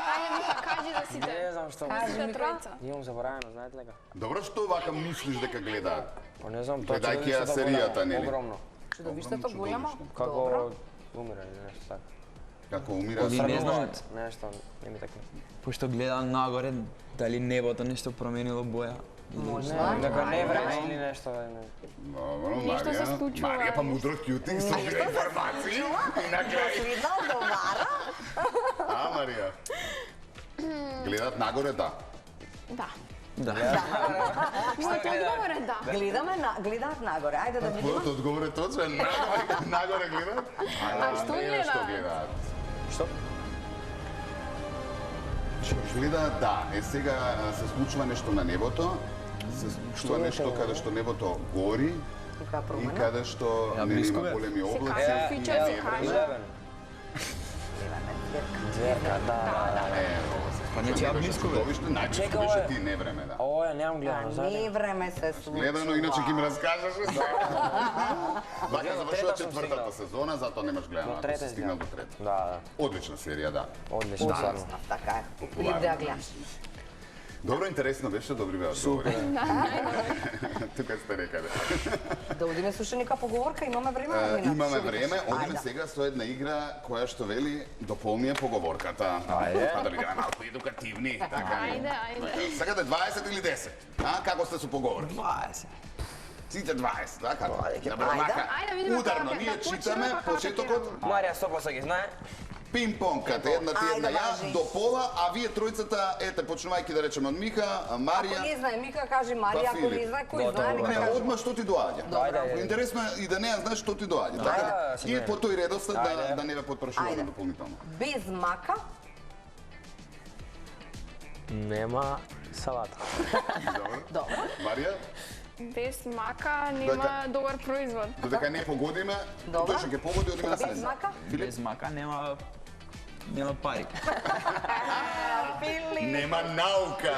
Ајде, Мика, кажи да сите. не знам што. Сите тројца. Имам заборавено, знаете ли? Добро што вака мислиш дека гледаат? Па не знам, тоа Гледајќи ја чудовиштето серијата, голямо, нели? огромно. Чудовиштето голямо. Како Добро. умира или нешто така. Како умира Коли не знам, Сравнуваат, нешто, не ми така. пошто гледам нагоре, дали небото нешто променило боја. Можда. Дека не е време или нешто. не. Добро, Нешто се Марија. случува. Марија па мудро кјутинг со информации. И на крај. Видно, одговара. А, Марија? Гледат нагоре, да. Да. Да. Мојот одговор е да. Гледаат нагоре. Ајде да видиме. Твојот одговор е точен. Нагоре гледат. А што не, гледаат? Што гледаат? Што? Гледа, да, сега се случува нешто на небото, се случува нешто каде што небото гори и каде што има големи облаци и невреме. Зверка, да. Па не ти ја близко бе. Најблизко беше ти невреме, да. Ovo ja nemam gledano, znate? Не време се случи. Гледано, иначе ќе ми разкажеш. Вака завршува четвртата сезона, затоа немаш гледано, ако си стигнал до трета. Da, Одлична серија, да. odlično, stvarno. Така е. Или да ја гледаш. Добро, интересно беше, добри беа одговори. Тука сте рекаде. Да одиме слуша нека поговорка, имаме време? Имаме време, одиме сега со една игра која што вели дополни ја поговорката. Па да бидеме малку едукативни. Ајде. Сакате 20 или 10? Како сте со поговорки? 20. Сите 20, да? Како? Добро, Ајде. мака. Ајде, видиме Ударно, како ние да почнеме, читаме па како почетокот, Marija Stopa ги знае. пинг-понката, една ти една Ајде, ја, важи. до пола, а вие тројцата, ете, почнувајќи да речеме од Миха, Ако Марија, не знае Мика, кажи Марија, ако Филип. не знае, кој знае, нека не, каже. одма што ти доаѓа. Добро. Интересно е и да не ја знаеш што ти доаѓа. Така, Ајде. и по тој редослед Ајде. да не ве потпрашуваме Ајде. дополнително. Без мака, Nema salata. добро. Марија, Без мака нема добар производ. додека не погодиме, Добро. тој што ќе погоди одиме на Без следно. мака, Без мака нема пари. Фили. Нема наука.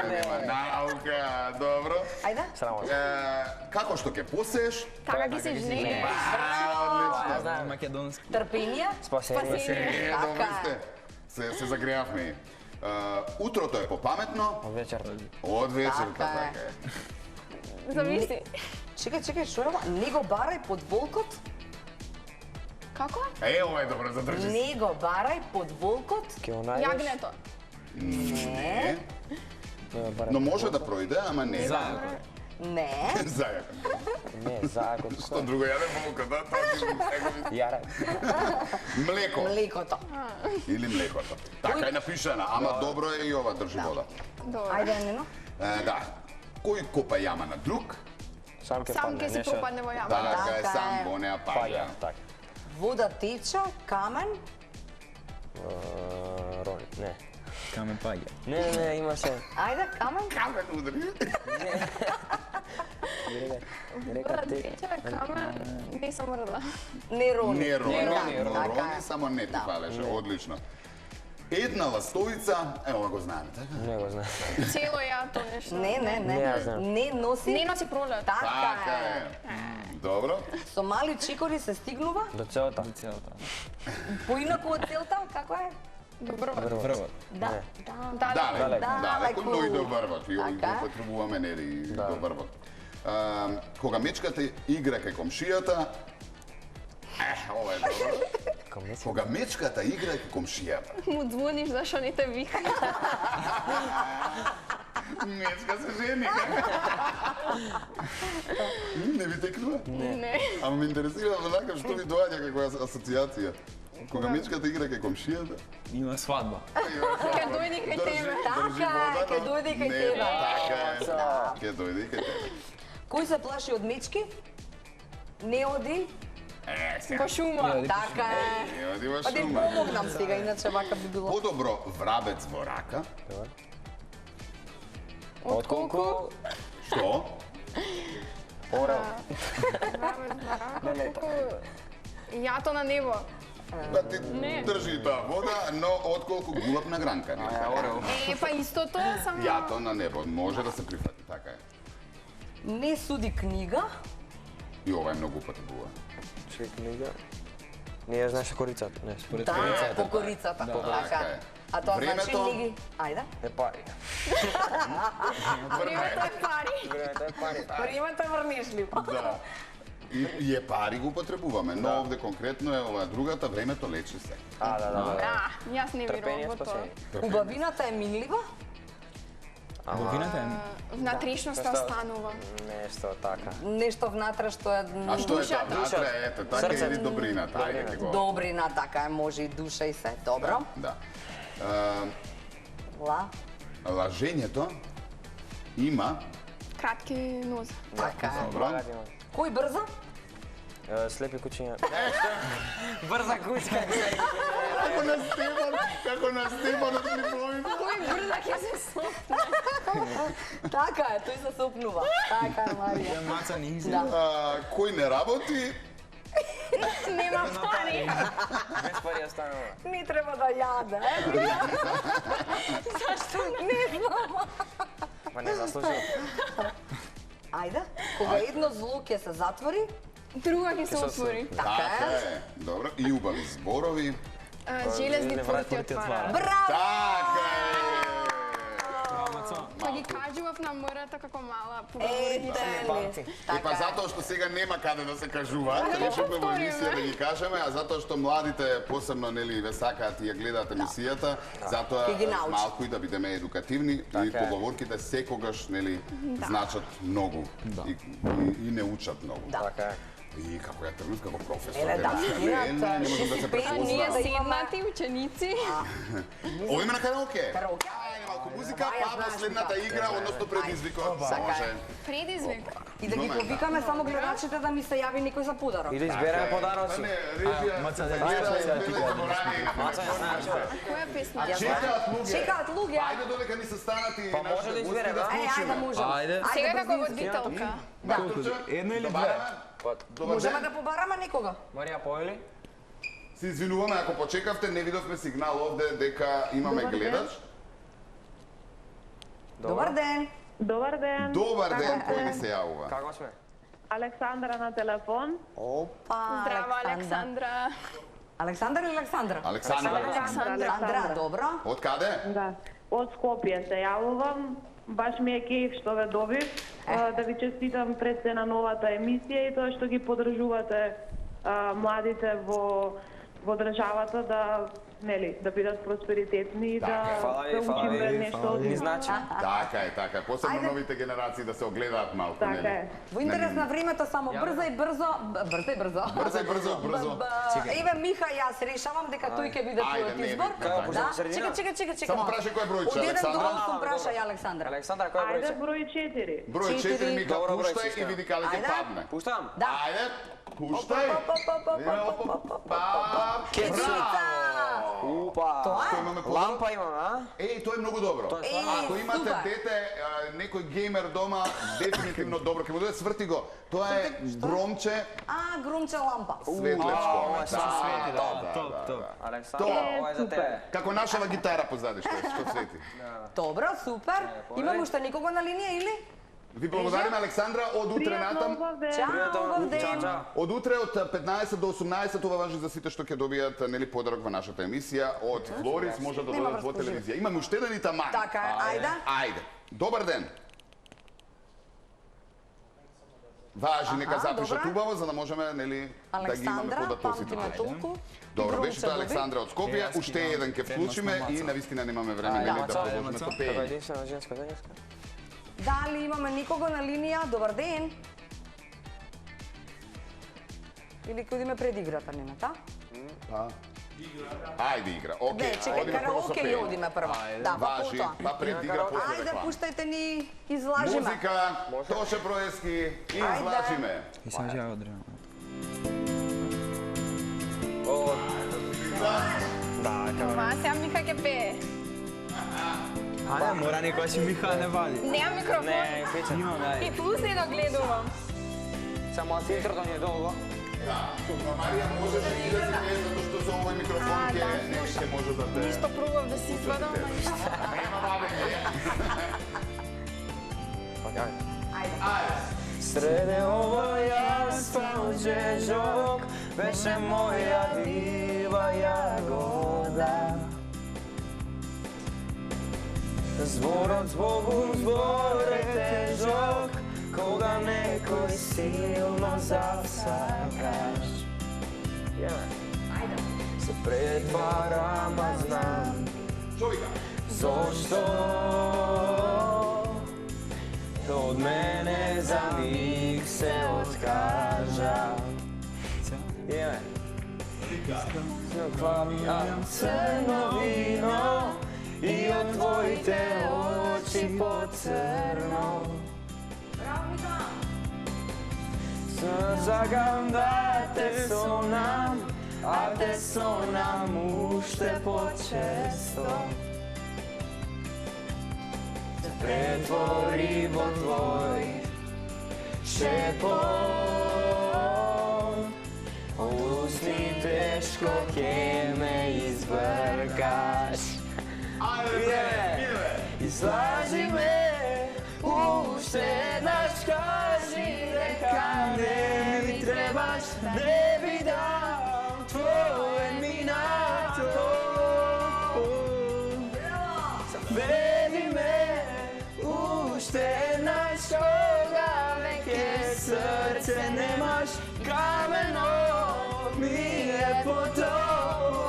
Нема наука. Добро. Ајде. Sramo se. Како што ќе посееш? Така ги се жнеги. Одлично. Македонски. Трпение, Spasienje. Добро така сте. Se загреавме. Утрото е попаметно, Večer. од вечерта Така е. така е. Замисли. Чекај, што е ова? Не го барај под волкот, Како? Ова е добро, задржи се. не го барај под волкот, Ке onaj Јагнето. не, Но може да пројде, ама не. не, Зајако. Ne, zako. Што друго јаде волка, да? Тоа ти Jara. Млеко млекото. или млекото. Така е напишана, ама добро е и ова држи вода. Добро. Ајде, Нено. Да. Кој копа јама на друг, Sam ke Сам padne, ќе си nešto. попадне во јама. така е Така сам е. во неа Pa паѓа. ja, tak. Вода тече, камен, Ron, ne. Камен паѓа. Ne, ima se. ајде, камен, Камен удари. Reka ti. Кама, не сам мрда. не рони. Не рони, Така рони, е. само не ти фалеше, одлично. Една ластовица, ова го знаеме, така? Ne go zna. Цело јато нешто. Не, Не ја знам. не носи. Не носи пролет. Така Така е. е. Добро. Со мали чикори се стигнува, Do celota. Целата. поинаку од целта, како е? Добро. Врвот. Да, да. Далеко, Далеко. далеко, но и до врвот. И го Така. употребуваме нели до врвот. Кога мечката игра кај комшијата, ова е добро. Кога мечката игра кај комшијата. Му звониш зашо не те вика. Мечка се жени. Не ви текнува? Не. Ама ме интересира онака што ви доаѓа како асоциација. Кога мечката игра кај комшијата, Има свадба. Ке дојди кај тебе. Така е, ке дојде кај тебе. Така е, ке дојде кај тебе. Кој се плаши од мечки? Не оди. Во шума. Така е. Не оди во Па да им шума. помогнам сега, иначе вака би било. Подобро врабец во рака. Отколку? Што? Oreo. Јато на небо. Да ти држи таа вода, но отколку гулап на гранка. Па истото, само... Јато на небо, може да се прифати, така е. Не суди книга. И ова е многу употребува. Ček, knjiga. Nije znaš koricata, ne. Да, по корицата. Така Така. е. А тоа значи Времето- книги. Ајде. Ne pari. Времето е пари. Vremeta je pari. Времето е врнешливо. Да. И е пари го употребуваме, но овде конкретно е ова другата, времето лечи се. A, da. Јас не верувам Trpenje, во тоа. spasenje. Убавината е минлива. Убавината е Внатрешноста останува. Nešto taka. Нешто внатре што е А што е Душата. тоа? Внатре, ето, така Срце. или добрината, ајде ќе го... добрина, така е, може и душа и се. Добро. Да. Ла. Лажењето има... Кратки нозе. Така е. Добро. Кој брза? Slepi kućinja. брза кучка. Како на Стефан од клиповите. Кој брзак ја се сопна. Така е, тој се сопнува. Така е, Марија. Маца не изи. Кој не работи, Нема пари. Без пари останува. Не треба да јаде. Зашто Не знам. Па не заслужил. Ајде, кога едно зло ќе се затвори, друга ќе се отвори. така е. Добро, и убави зборови. Железни Не порти врати отварат. Браво! Така е. Па ги кажував на мрата како мала Ете поговорите. ли. Па затоа што сега нема каде да се кажува, решивме во емисија да ги кажеме, а затоа што младите посебно нели ве сакаат и ја гледаат емисијата, затоа Ќе ги научат. малку и да бидеме едукативни и поговорките секогаш нели значат многу и не учат многу. Така е. И како ја тргнав како професор. Еле, да, не можам да се ние А ние да имаме- седнати ученици. Ово има на караоке. Караоке. Ајде малку музика, Маја па знаеш последната така. игра, односно предизвикот. Може. Предизвик. И да ги Имаме, повикаме само гледачите да ми се јави некој за подарок. И да избереме подароци. Не, режија. Маца, да Маца ја знаеш. Која песна? Чекаат луѓе. Чекаат луѓе. Ајде додека ни се станат и Па може да избере, да? Ајде, можеме. Ајде. Сега како брзински. водителка. Едно или две? Добар Можеме ден. да побараме некога. Марија, поели? Се извинуваме ако почекавте, не видовме сигнал овде дека имаме Добар ден. гледач. Добар ден. Добар ден. Добар ден, кој ни се јавува? Како сме? Александра на телефон. Опа, Здраво, Александра. Александър или Александра? Александра. Александра, добро. Од каде? Да. Од Скопје се јавувам. Баш ми е кејф што ве добив. Да ви честитам пред се на новата емисија и тоа што ги поддржувате младите во државата да да бидат просперитетни и да Фала ви, се фала учиме ви, нешто фала од ви. нив. Значи, Така е. Посебно Ајде. новите генерации да се огледаат малку, Така нели? е. Во интерес на времето само брзо и брзо. Еве Миха, јас решавам дека тој ќе биде Ајде, твојот не, избор. не, така. Почнем од средина? Чека. Само прашај кој бројче, Од 1 до Александра. 8 прашај Александра. Александра, кој Ајде бројче? број 4. Број 4 Мика, Добро, број пуштај и систем. види каде ќе Ајде. падне. Пуштам? Да. Ајде, пуштај. Кецуца. Упа! Тоа е? Имаме подарок. Лампа имаме, а? Еј, тоа е многу добро. Тоа е Ако имате супер. дете, некој геймер дома, дефинитивно добро. Ќе му дојде сврти го. Тоа е громче, Грумче лампа. светлечко. ова се свети, Топ. Александра, ова е за тебе. Како нашава гитара позади што свети. Добро, супер. Имам уште некого на линија или? Ви благодариме, Александра, од утре Пријатно натам. убав ден. Чао, убав ден. Чао. Од утре од 15 до 18 ова важи за сите што ќе добијат нели подарок во нашата емисија од Флорис, може да Нема додадат во врска, телевизија. Имаме уште еден и таман. Така е, ајде. Ајде. Добар ден. Важи, нека запишат добра. убаво за да можеме нели да ги имаме Александра, податосите. памтиме толку. Добро, беше тоа Грумче Александра од Скопје, Женски, уште да. еден ќе вклучиме Предност на и Маца. навистина немаме време Ајде, нели да Маца, продолжиме Маца. со Тоа е пеење. единствено женска, женска. Дали имаме никого на линија? Добар ден. Или ќе одиме пред играта, нема та? Ајде игра. Океј, Не, чекај, одиме прво со караоке пеење. ќе одиме прво. Да, па Важи, потоа. па пред игра, после Ајде, реклама. пуштајте ни излажиме. Музика, Тоше Проески и излачиме. И сам ја одреам. Ова, сега Миха ќе пее. Ајде, мора некој си Миха не вали. Нема микрофон. Не, пече. Имам, ајде. И пусни да гледувам. Само центрото ни е долго. Да, но Марија може да ги да си пее, затоа што со овој микрофон А, ќе да, нели слушам. ќе може да те... Ништо пробав да си извадам, ама ништо. Нема бабе, Ајде. Ајде. Среде овој асфалт жежок беше моја дива јагода. Зборот збогум збор е тежок, кога некој силно засакаш. Се претварам, а знам Што вика? зошто од мене за миг се откажа. Име. Квапам црно вино и од твоите очи по-црно. Загам да те сонам, a te sonam уште почесто. Се претвори во твој шепот. Усни тешко ке ме избркаш. Излажи ме, уште еднаш кажи дека не ми требаш, не би дал твое минато. Заведи ме, уште еднаш кога веќе срце немаш, камено ми е потопло.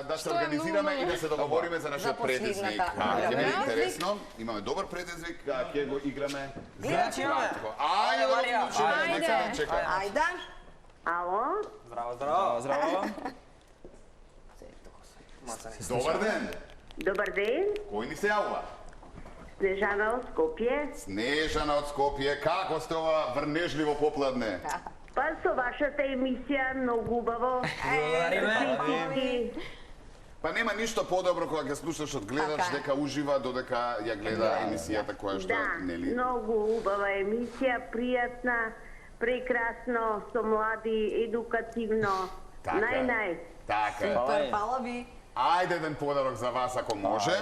Да се организираме и да се договориме за нашиот предизвик. Ќе биде интересно. Имаме добар предизвик, ќе го играме за кратко. Ајде да го вклучиме, нека да чекаме. Ајде. Ало? Здраво. Добар ден. Добар ден. Кој ни се јавува? Снежана од Скопје. Снежана од Скопје. Како сте ова врнежливо попладне? Па со вашата емисија многу убаво. Па нема ништо подобро кога ќе слушаш од гледач дека ужива додека ја гледа емисијата која што нели. Да, многу убава емисија, пријатна, прекрасно, со млади, едукативно. Нај. Така. Супер, фала ви. Ајде еден подарок за вас ако може.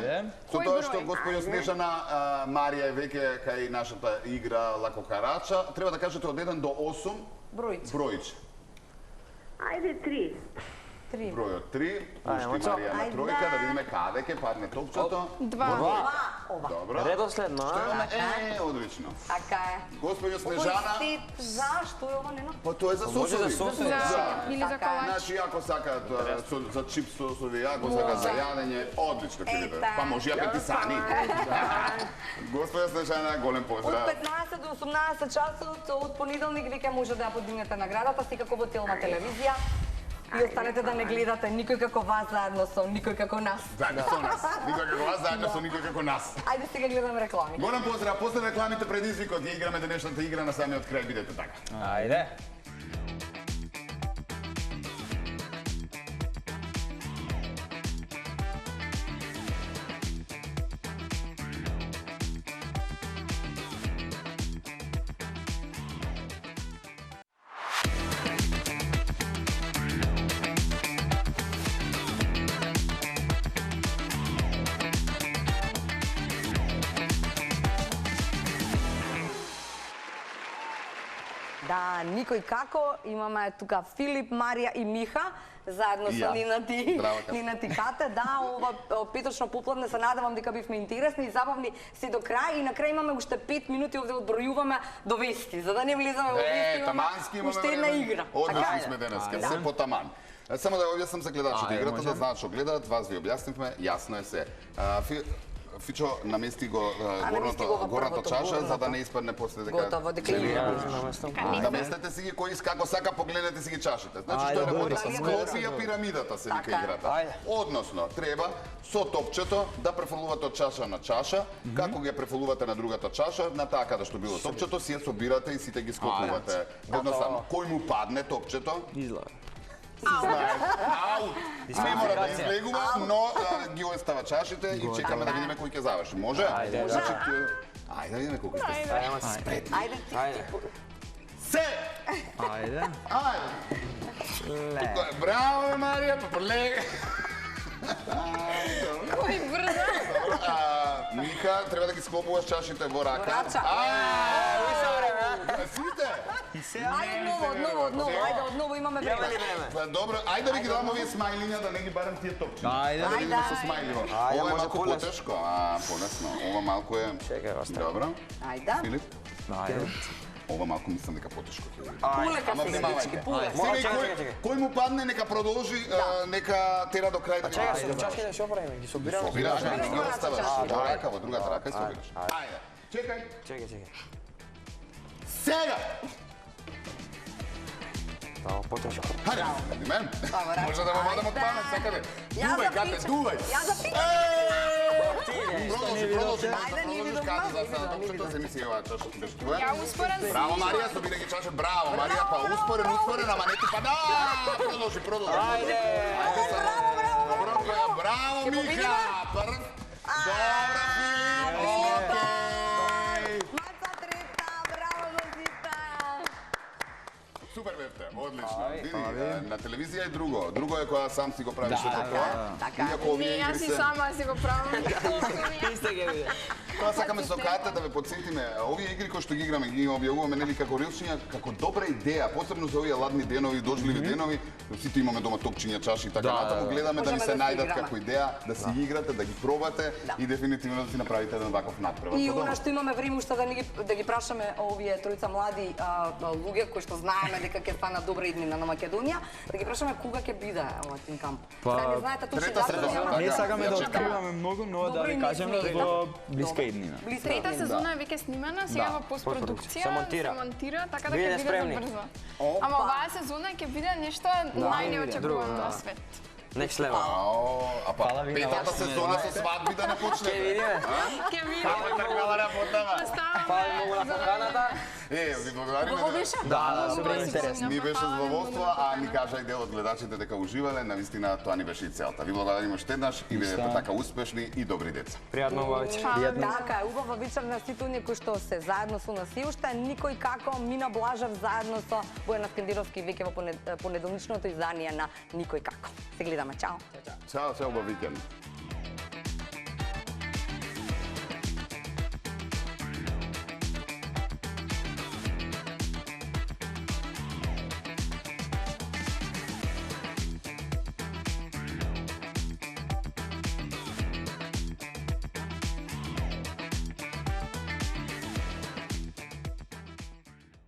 Со тоа што господја Снежана Марија е веќе кај нашата игра Лако Карача, треба да кажете од 1 до 8 бројче. Ајде 3. Бројот 3, пушти Марија на тројка, да видиме каде ќе падне топчето. 2. Добро. Редоследно, одлично. Така е. Господја Снежана, Зашто е ова нено? па тоа е за сосови. Или за колач. Значи, ако сакаат за чип сосови, ако сакаат за јадење, одлично ќе биде. Па може ја петисани. Господја Снежана, голем поздрав. Од 15 до 18 часот од понеделник веќе може да ја подигнете наградата, секако во Телма телевизија. И останете да не гледате никој како вас заедно со никој како нас. Заедно со нас. Никој како вас, заедно со никој како нас. Ајде сега гледаме реклами. Голем поздрав, после рекламите предизвикот ја играме денешната игра на самиот крај, бидете така. Ајде. Да, никој како, имаме тука Филип, Марија и Миха, заедно со Нина Тикате. Да, ова петочно попладне се надевам дека бивме интересни и забавни се до крај и на крај имаме уште 5 минути овде одбројуваме до вести, за да не влизаме во вести, имаме уште една игра. Одлични сме денеска, се по таман. Само да објаснам за гледачите играта, да знаат што гледаат, вас ви објаснивме, јасно е се. Фичо намести го горната чаша за да не испадне после дека. Готово, дека игра. Наместете си ги кои како сака погледнете си ги чашите. Значи што е работата? Скопија пирамидата се вика играта. Односно, треба со топчето да префрлувате од чаша на чаша, како ги префрлувате на другата чаша, на таа каде што било топчето, си ја собирате и сите ги скопувате. Едноставно, кој му падне топчето? Излага. Аут! Не мора да излегува, но ги остава чашите и чекаме да видиме кој ќе заврши. Може? Ајде да видиме колку сте спретни. Ајде. Се! Ајде. Тука е браво, Марија, полега. Кој брза? Мика, треба да ги склопуваш чашите во рака. Сите! Ајде одново, ајде одново имаме време. Добро, ајде да ги дадам овие смајлиња да не ги барам тие топчи. Ајде да видиме со смајливо. Ова е малку потешко, полесно. Ова малку е. Добро. Ајде. Филип? Ајде. Ова малку мислам дека потешко ќе биде. Пулека се дечки, пулека. Кој му падне нека продолжи, нека тера до крај. Чекај, со чашките што правиме? Ги собираме? Собираш, ги оставаш во рака, во другата рака и собираш. Ајде. Чекај. Чекај. Сега! потешко. Хајде, види мен. Може да ме водам од памет, сакате. Дувај, Кате, дувај. Јас да питам. Продолжи, Ајде, ние продолжиш, видовме, Кате, за ние сега. видовме, Што се мисли ова чаша ти беше твоја? Ја успорен си. Браво, Марија, со винаги чаша, браво, Марија, па успорен, ама не ти пада. Продолжи. Ајде! Браво, Миха! Добро, Филип! Океј! Маца трета, браво, Зозита. Супер бевте, одлично. Види, на телевизија е друго. Друго е кога сам си го правиш тоа. Така. Иако овие Не, јас игри и се... сама си го правам. Исте ги виде. Тоа сакаме со Ката да ве подсетиме, овие игри кои што ги играме, ги објавуваме нели како рилчиња, како добра идеја, посебно за овие ладни денови, дожливи денови, сите имаме дома топчиња, чаши и така натаму, гледаме да ви се најдат како идеја, да си играте, да ги пробате и дефинитивно да си направите еден ваков надпревар. И она што имаме време уште да ги прашаме овие тројца млади луѓе кои што знаеме дека ќе станат добра иднина на Македонија, да ги прашаме кога ќе биде ова Тин Камп. Сега не знаете точно трета сезона, Не така. сакаме да откриваме многу, но да ви кажеме во блиска иднина. Трета сезона е веќе снимана, сега во постпродукција Се монтира. така да Биде ќе биде спремни. забрзо. Ама оваа сезона ќе биде нешто најнеочекувано на свет. Next level. А па петата сезона со свадби да не почне. Ќе видиме. Ќе видиме. Како тргнала работава? Фала многу на поканата. Ви благодариме. Го беше? Да, супер интересно. Ни беше задоволство, а ни кажа и дел од гледачите дека уживале, навистина тоа ни беше и целта. Ви благодариме уште еднаш и бидете така успешни и добри деца. Пријатно убава вечер. Така е, убава вечер на сите оние кои што се заедно со нас и уште никој како Мина Блажев заедно со Бојана Скандировски веќе во понеделничното издание на Никој како. Се гледаме, чао. Чао, убав викенд.